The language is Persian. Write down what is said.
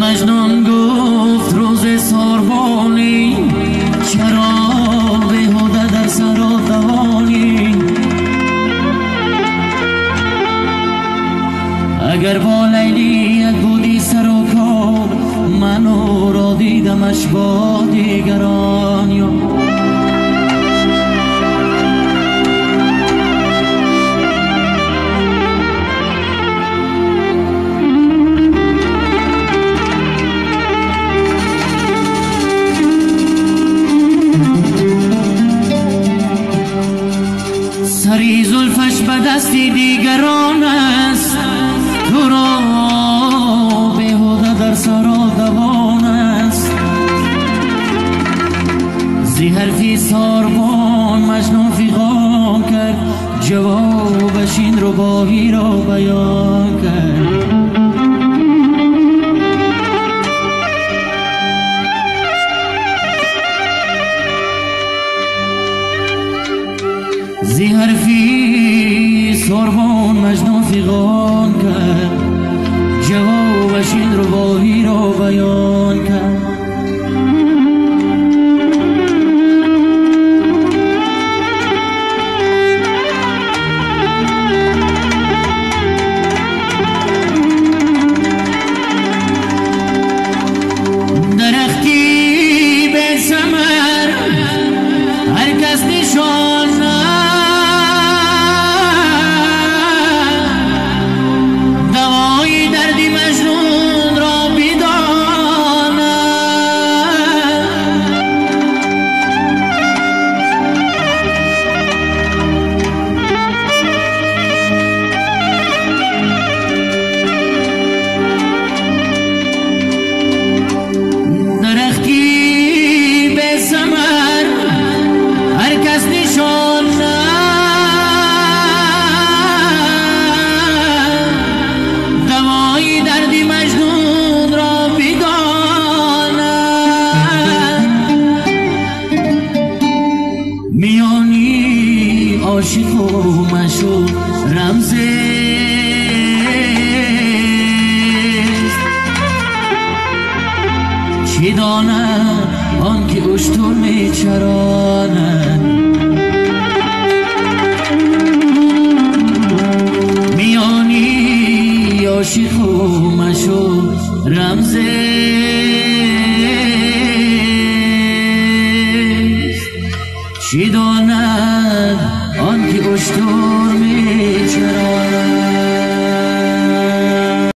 مجنون گفت روز ساربانی، چرا بیهوده در سر و دوانی؟ اگر با لیلی بودی سر و کار، من او را دیدمش با دیگران. یا سری زلفش به دستی دیگران است، تو را بیهوده در سر و دوان است. زی حرفی ساربان مجنون فیغان کرد، جوابش این رباعی را بیان کرد. زی حرفی ساربان مجنون فیغان کرد، جوابش این رباعی را بیان کرد. درختی به ثمر هر کس نشان میانی عاشق و مشو رمزست، چی داند آن که اشتر می چراند؟ میانی عاشق و مشو رمزست، چی داند آن که اشتر می چراند؟